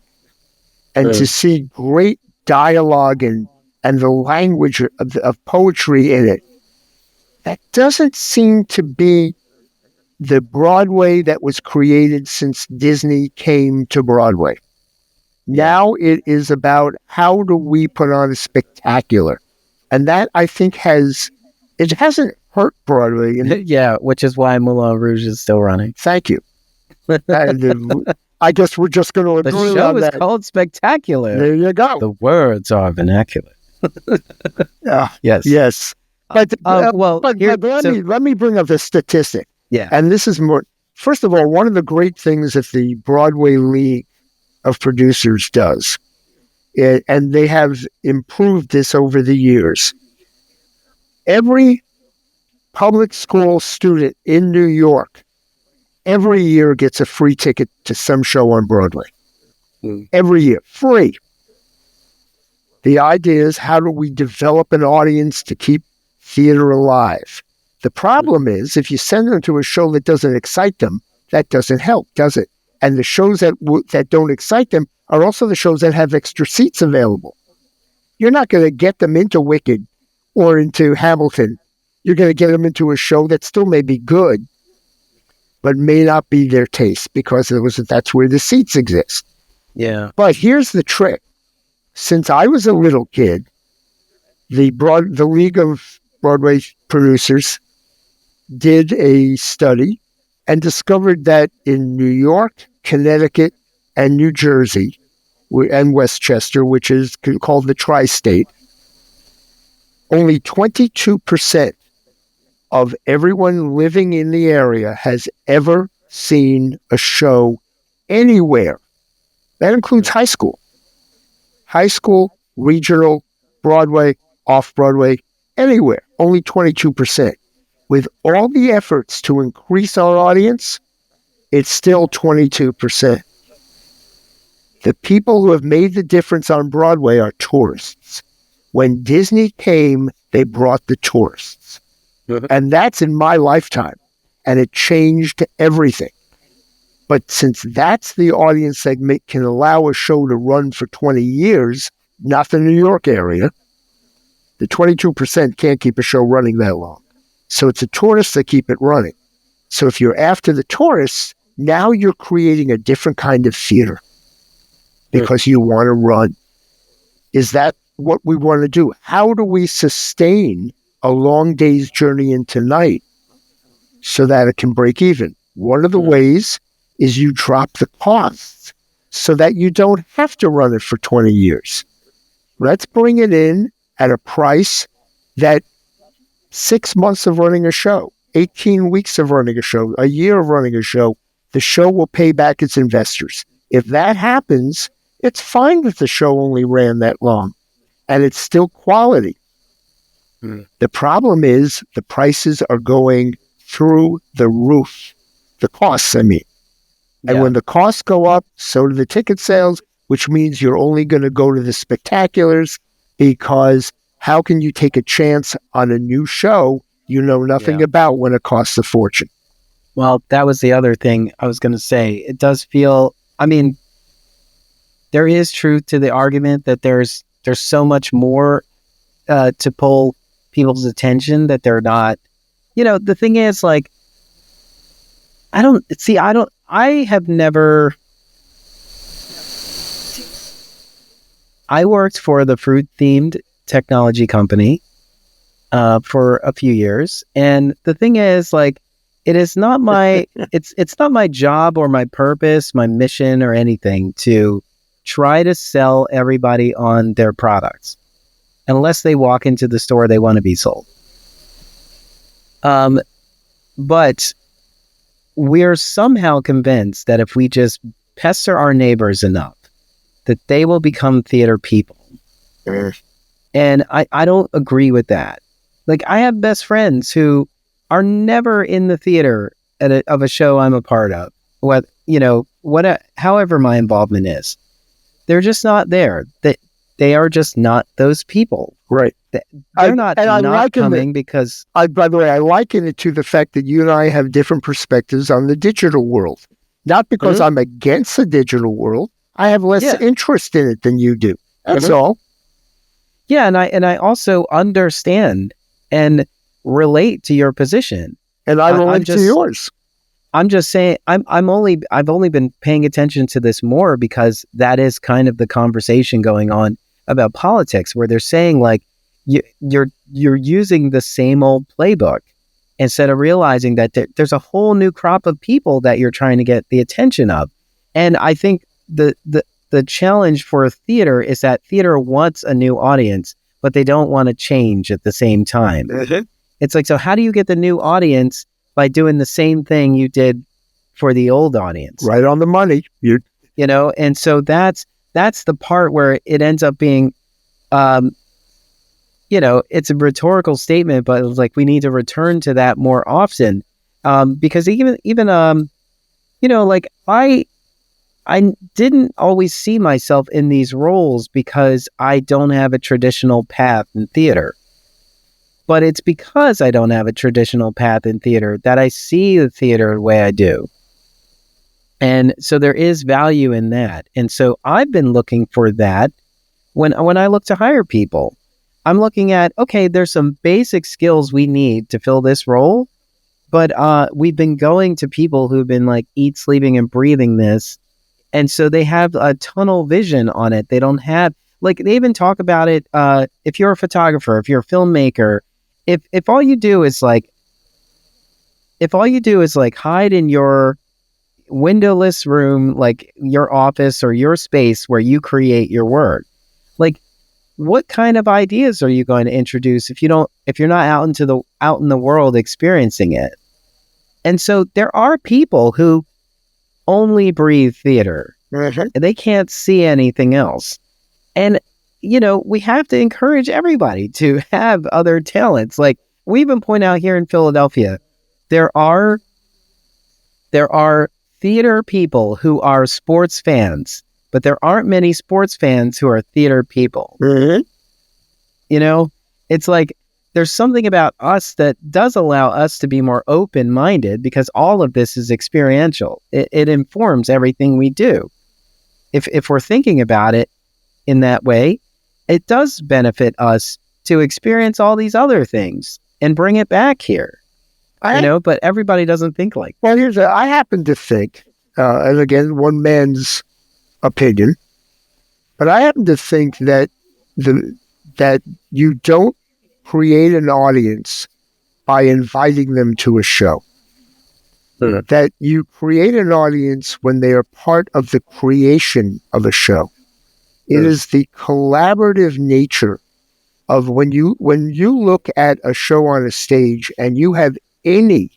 Speaker 2: and to see great dialogue and the language of poetry in it, that doesn't seem to be the Broadway that was created since Disney came to Broadway. Now it is about how do we put on a spectacular. And that, I think, it hasn't hurt Broadway.
Speaker 1: Yeah, which is why Moulin Rouge is still running.
Speaker 2: Thank you. I guess we're just going to agree on that.
Speaker 1: The show is called Spectacular.
Speaker 2: There you go.
Speaker 1: The words are vernacular. Yes.
Speaker 2: Yes. But let me bring up the statistic.
Speaker 1: Yeah.
Speaker 2: And this is more, first of all, one of the great things that the Broadway League of Producers does, and they have improved this over the years. Every public school student in New York every year gets a free ticket to some show on Broadway.
Speaker 1: Mm.
Speaker 2: Every year, free. The idea is, how do we develop an audience to keep theater alive? The problem is, if you send them to a show that doesn't excite them, that doesn't help, does it? And the shows that don't excite them are also the shows that have extra seats available. You're not going to get them into Wicked or into Hamilton. You're going to get them into a show that still may be good, but may not be their taste, because that's where the seats exist.
Speaker 1: Yeah.
Speaker 2: But here's the trick. Since I was a little kid, the League of Broadway Producers did a study and discovered that in New York, Connecticut, and New Jersey, and Westchester, which is called the Tri-State, only 22% of everyone living in the area has ever seen a show anywhere. That includes high school, regional, Broadway, off-Broadway, anywhere. Only 22%. With all the efforts to increase our audience, it's still 22%. The people who have made the difference on Broadway are tourists. When Disney came, they brought the tourists.
Speaker 1: Mm-hmm.
Speaker 2: And that's in my lifetime. And it changed everything. But since that's the audience segment can allow a show to run for 20 years, not the New York area, the 22% can't keep a show running that long. So it's the tourists that keep it running. So if you're after the tourists, now you're creating a different kind of theater because you want to run. Is that what we want to do? How do we sustain a long day's journey into night so that it can break even? One of the ways is you drop the costs so that you don't have to run it for 20 years. Let's bring it in at a price that 6 months of running a show, 18 weeks of running a show, a year of running a show, the show will pay back its investors. If that happens, it's fine that the show only ran that long and it's still quality. The problem is the prices are going through the roof. The costs, I mean. And when the costs go up, so do the ticket sales, which means you're only going to go to the spectaculars, because how can you take a chance on a new show you know nothing about when it costs a fortune?
Speaker 1: Well, that was the other thing I was going to say. It does feel, I mean, there is truth to the argument that there's so much more to pull people's attention that they're not, the thing is, like, I worked for the fruit-themed technology company for a few years. And the thing is, like, it is not my, it's not my job or my purpose, my mission or anything to try to sell everybody on their products unless they walk into the store they want to be sold. But we're somehow convinced that if we just pester our neighbors enough, that they will become theater people. And I don't agree with that. Like, I have best friends who are never in the theater of a show I'm a part of. However my involvement is, they're just not there. They are just not those people.
Speaker 2: Right.
Speaker 1: They're not coming because...
Speaker 2: by the way, I liken it to the fact that you and I have different perspectives on the digital world. Not because I'm against the digital world. I have less interest in it than you do. That's all.
Speaker 1: Yeah, and I also understand and relate to your position.
Speaker 2: And I relate to yours.
Speaker 1: I'm just saying, I've only been paying attention to this more because that is kind of the conversation going on about politics, where they're saying, like, you're using the same old playbook instead of realizing that there's a whole new crop of people that you're trying to get the attention of. And I think the challenge for theater is that theater wants a new audience, but they don't want to change at the same time. It's like, so how do you get the new audience by doing the same thing you did for the old audience?
Speaker 2: Right on the money.
Speaker 1: And so that's the part where it ends up being, it's a rhetorical statement, but it's like we need to return to that more often, because even like I didn't always see myself in these roles because I don't have a traditional path in theater. But it's because I don't have a traditional path in theater that I see the theater the way I do. And so there is value in that. And so I've been looking for that when I look to hire people. I'm looking at, okay, there's some basic skills we need to fill this role, but we've been going to people who've been like eat, sleeping, and breathing this. And so they have a tunnel vision on it. They don't have, like, they even talk about it. If you're a photographer, if you're a filmmaker, if all you do is like hide in your windowless room, like your office or your space where you create your work, like, what kind of ideas are you going to introduce if you're not out in the world experiencing it? And so there are people who only breathe theater. And they can't see anything else. And, we have to encourage everybody to have other talents. Like, we even point out here in Philadelphia, there are theater people who are sports fans, but there aren't many sports fans who are theater people. It's like there's something about us that does allow us to be more open-minded because all of this is experiential. It informs everything we do. If we're thinking about it in that way, it does benefit us to experience all these other things and bring it back here. But everybody doesn't think like that.
Speaker 2: Well, I happen to think, and again, one man's opinion, but I happen to think that that you don't create an audience by inviting them to a show. That you create an audience when they are part of the creation of a show. It is the collaborative nature of when you look at a show on a stage and you have any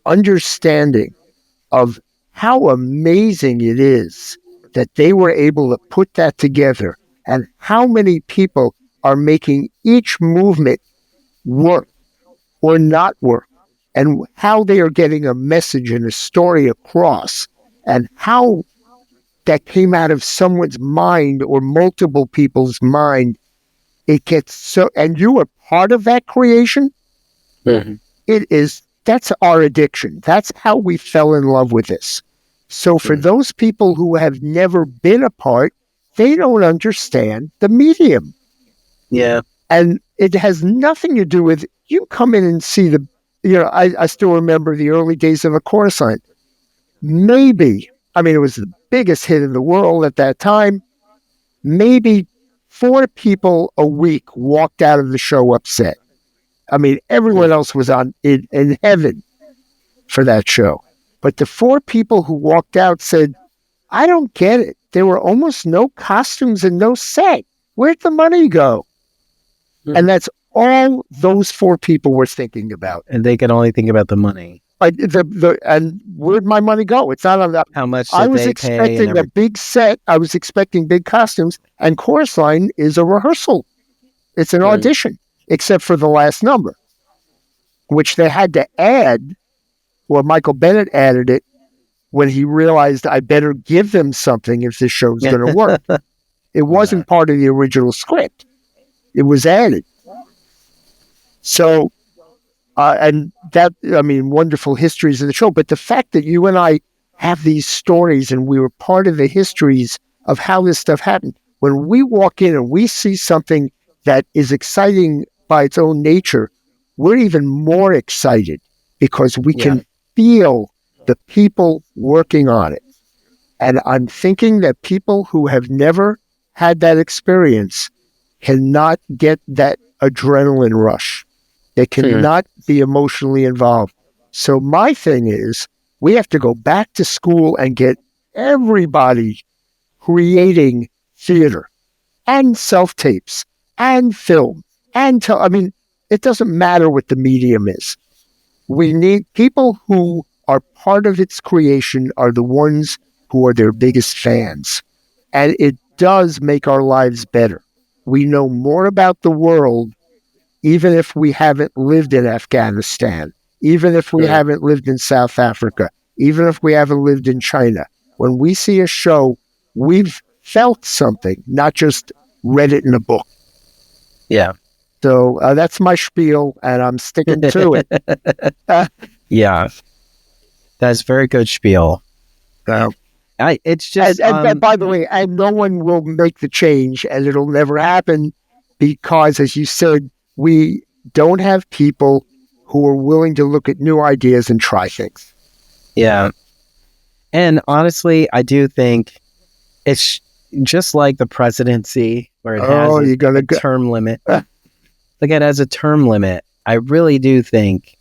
Speaker 2: understanding of how amazing it is that they were able to put that together and how many people are making each movement work or not work, and how they are getting a message and a story across, and how that came out of someone's mind or multiple people's mind. It gets so, and you are part of that creation. That's our addiction. That's how we fell in love with this. So for those people who have never been a part, they don't understand the medium.
Speaker 1: Yeah.
Speaker 2: And it has nothing to do with, you come in and see I still remember the early days of A Chorus Line. Maybe, it was the biggest hit in the world at that time. Maybe 4 people a week walked out of the show upset. Everyone else was in heaven for that show. But the 4 people who walked out said, I don't get it. There were almost no costumes and no set. Where'd the money go? And that's all those 4 people were thinking about.
Speaker 1: And they can only think about the money.
Speaker 2: And where'd my money go? It's not on that.
Speaker 1: How much
Speaker 2: I was expecting a big set. I was expecting big costumes. And Chorus Line is a rehearsal. It's an audition, except for the last number, which they had to add. Well, Michael Bennett added it when he realized I better give them something if this show's going to work. It wasn't part of the original script. It was added. So, and that, wonderful histories of the show. But the fact that you and I have these stories and we were part of the histories of how this stuff happened, when we walk in and we see something that is exciting by its own nature, we're even more excited because we can feel the people working on it. And I'm thinking that people who have never had that experience cannot get that adrenaline rush. They cannot be emotionally involved. So my thing is, we have to go back to school and get everybody creating theater and self-tapes and film and it doesn't matter what the medium is. We need people who are part of its creation are the ones who are their biggest fans. And it does make our lives better. We know more about the world, even if we haven't lived in Afghanistan, even if we haven't lived in South Africa, even if we haven't lived in China. When we see a show, we've felt something, not just read it in a book.
Speaker 1: Yeah.
Speaker 2: So that's my spiel, and I'm sticking to it.
Speaker 1: Yeah. That's very good spiel. It's just...
Speaker 2: And by the way, and no one will make the change, and it'll never happen because, as you said, we don't have people who are willing to look at new ideas and try things.
Speaker 1: Yeah. And honestly, I do think it's just like the presidency, where it has a term limit. Like, it has a term limit. I really do think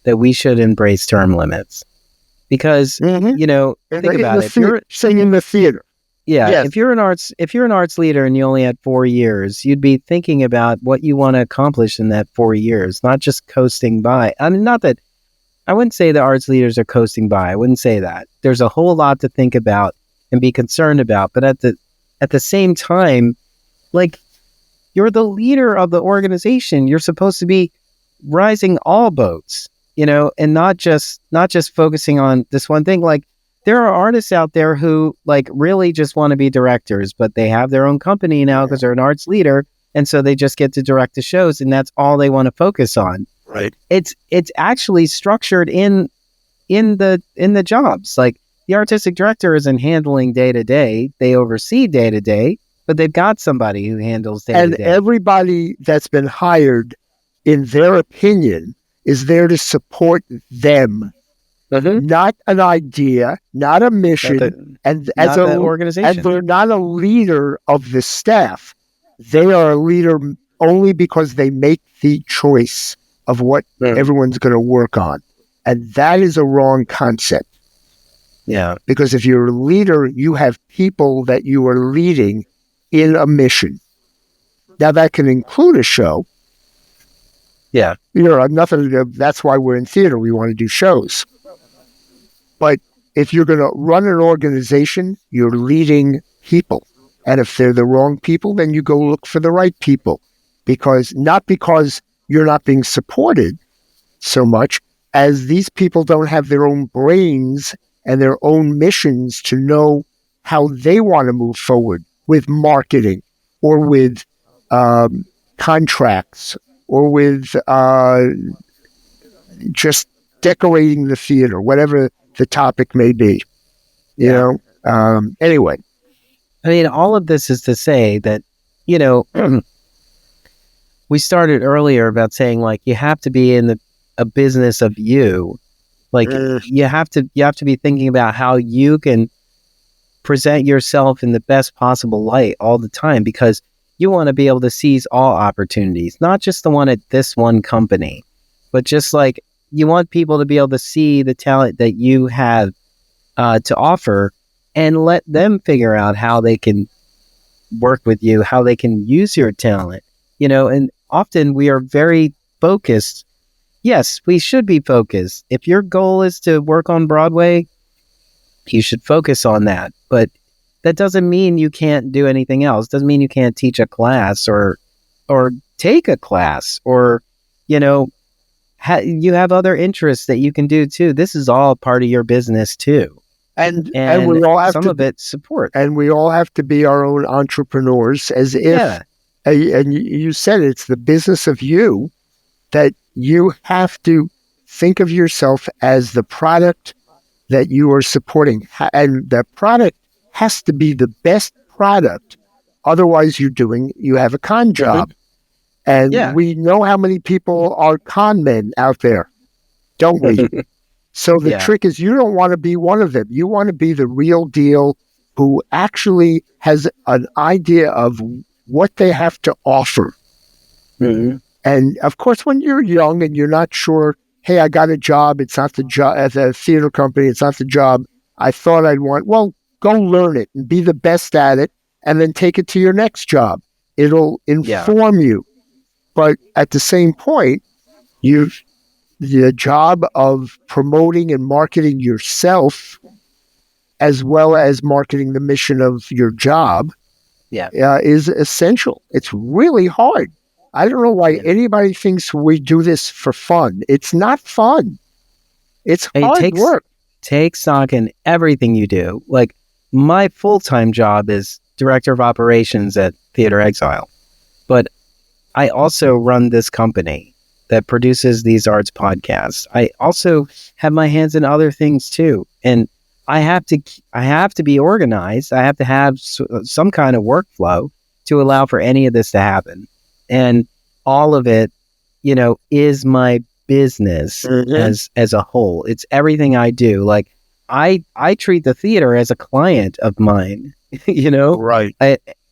Speaker 1: that we should embrace term limits. Because, think about it. If you're
Speaker 2: singing in the theater.
Speaker 1: Yeah. Yes. If you're an arts leader and you only had 4 years, you'd be thinking about what you want to accomplish in that 4 years, not just coasting by. I mean, not that I wouldn't say the arts leaders are coasting by. I wouldn't say that. There's a whole lot to think about and be concerned about. But at the same time, like, you're the leader of the organization. You're supposed to be rising all boats, and not just focusing on this one thing. Like, there are artists out there who like really just want to be directors, but they have their own company now because they're an arts leader. And so they just get to direct the shows, and that's all they want to focus on.
Speaker 2: Right.
Speaker 1: It's actually structured in the jobs. Like, the artistic director isn't handling day to day. They oversee day to day, but they've got somebody who handles day to day.
Speaker 2: And everybody that's been hired, in their opinion, is there to support them. Mm-hmm. Not an idea, not a mission, and as an organization. And they're not a leader of the staff. They are a leader only because they make the choice of what everyone's going to work on. And that is a wrong concept.
Speaker 1: Yeah.
Speaker 2: Because if you're a leader, you have people that you are leading in a mission. Now, that can include a show.
Speaker 1: Yeah.
Speaker 2: That's why we're in theater. We want to do shows. But if you're going to run an organization, you're leading people. And if they're the wrong people, then you go look for the right people. Not because you're not being supported so much, as these people don't have their own brains and their own missions to know how they want to move forward with marketing or with contracts or with just decorating the theater, whatever the topic may be. Anyway.
Speaker 1: I mean, all of this is to say that, we started earlier about saying, like, you have to be in a business of you. Like, you have to be thinking about how you can present yourself in the best possible light all the time, because you want to be able to seize all opportunities, not just the one at this one company, but just like, you want people to be able to see the talent that you have to offer, and let them figure out how they can work with you, how they can use your talent, and often we are very focused. Yes, we should be focused. If your goal is to work on Broadway, you should focus on that. But that doesn't mean you can't do anything else. Doesn't mean you can't teach a class or take a class, or, you have other interests that you can do too. This is all part of your business too.
Speaker 2: And we all have
Speaker 1: some of it support.
Speaker 2: And we all have to be our own entrepreneurs, as if, and you said it's the business of you, that you have to think of yourself as the product that you are supporting. And the product has to be the best product. Otherwise, you have a con job. And we know how many people are con men out there, don't we? So the trick is, you don't want to be one of them. You want to be the real deal, who actually has an idea of what they have to offer. Mm-hmm. And of course, when you're young and you're not sure, hey, I got a job. It's not the job at a theater company. It's not the job I thought I'd want. Well, go learn it and be the best at it, and then take it to your next job. It'll inform you. But at the same point, the job of promoting and marketing yourself, as well as marketing the mission of your job, is essential. It's really hard. I don't know why anybody thinks we do this for fun. It's not fun. It's hard work.
Speaker 1: take stock in everything you do. Like, my full-time job is director of operations at Theater Exile, but I also run this company that produces these arts podcasts. I also have my hands in other things too, and I have to be organized. I have to have some kind of workflow to allow for any of this to happen, and all of it, is my business as a whole. It's everything I do. Like, I treat the theater as a client of mine,
Speaker 2: Right.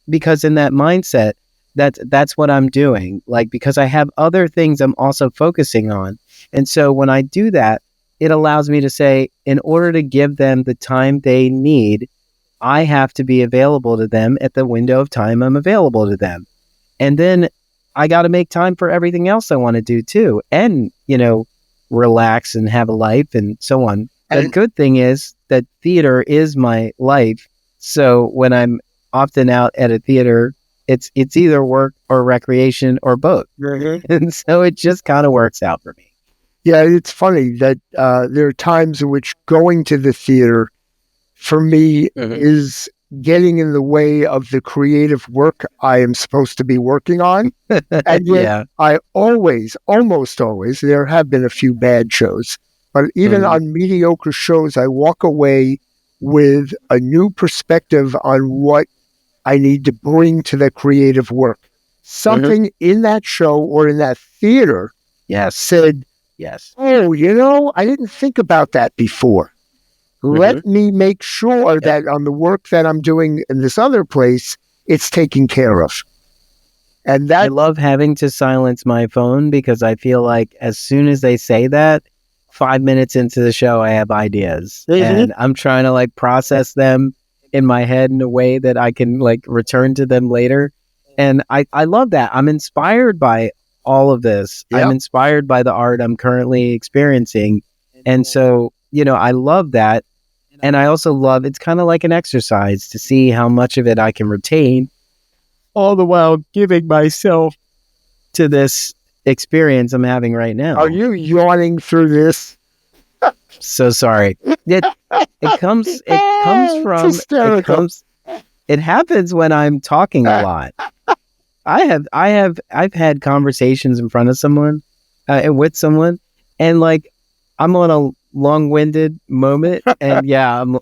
Speaker 1: Because in that mindset, that's what I'm doing. Like, because I have other things I'm also focusing on. And so when I do that, it allows me to say, in order to give them the time they need, I have to be available to them at the window of time I'm available to them. And then I got to make time for everything else I want to do too. And, relax and have a life and so on. The good thing is that theater is my life. So when I'm often out at a theater, it's either work or recreation or both. And so it just kind of works out for me.
Speaker 2: Yeah, it's funny that there are times in which going to the theater for me is getting in the way of the creative work I am supposed to be working on. And yet I almost always, there have been a few bad shows, but even on mediocre shows, I walk away with a new perspective on what I need to bring to the creative work. Something in that show or in that theater said, oh, I didn't think about that before. Let me make sure that on the work that I'm doing in this other place, it's taken care of. And that,
Speaker 1: I love having to silence my phone because I feel like as soon as they say that, 5 minutes into the show, I have ideas and I'm trying to process them in my head in a way that I can return to them later. And I love that. I'm inspired by all of this. I'm inspired by the art I'm currently experiencing. And so, I love that. And I also love, it's kind of like an exercise to see how much of it I can retain, all the while giving myself to this experience I'm having right now.
Speaker 2: Are you yawning through this?
Speaker 1: So sorry. It happens when I'm talking a lot. I've had conversations in front of someone, and with someone, and I'm on a long-winded moment, and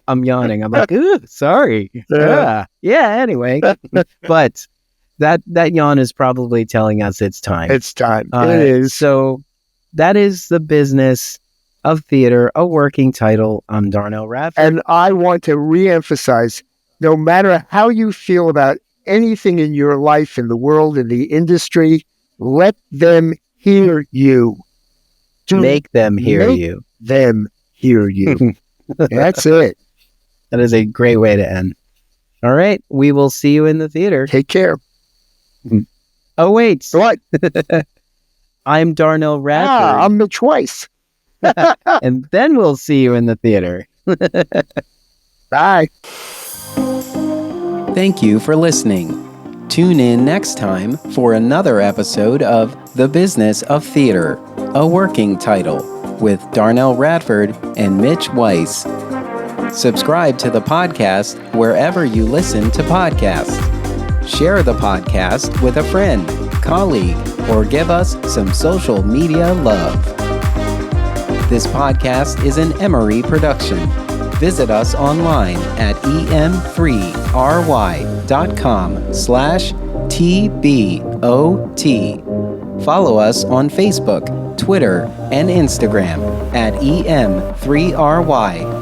Speaker 1: I'm yawning. I'm like, ooh, sorry. Anyway, but that yawn is probably telling us it's time.
Speaker 2: It's time. It is.
Speaker 1: So that is the business of theater, a working title. I'm Darnelle Radford.
Speaker 2: And I want to reemphasize, no matter how you feel about anything in your life, in the world, in the industry, let them hear you.
Speaker 1: Make them hear you.
Speaker 2: Them hear you. That's it.
Speaker 1: That is a great way to end. All right. We will see you in the theater.
Speaker 2: Take care.
Speaker 1: Oh, wait.
Speaker 2: What?
Speaker 1: I'm Darnelle Radford.
Speaker 2: I'm Mitch Weiss.
Speaker 1: And then we'll see you in the theater.
Speaker 2: Bye.
Speaker 1: Thank you for listening. Tune in next time for another episode of The Business of Theater, a working title, with Darnelle Radford and Mitch Weiss. Subscribe to the podcast wherever you listen to podcasts. Share the podcast with a friend, colleague, or give us some social media love. This podcast is an Emory production. Visit us online at em3ry.com/TBOT. Follow us on Facebook, Twitter, and Instagram at em3ryotm.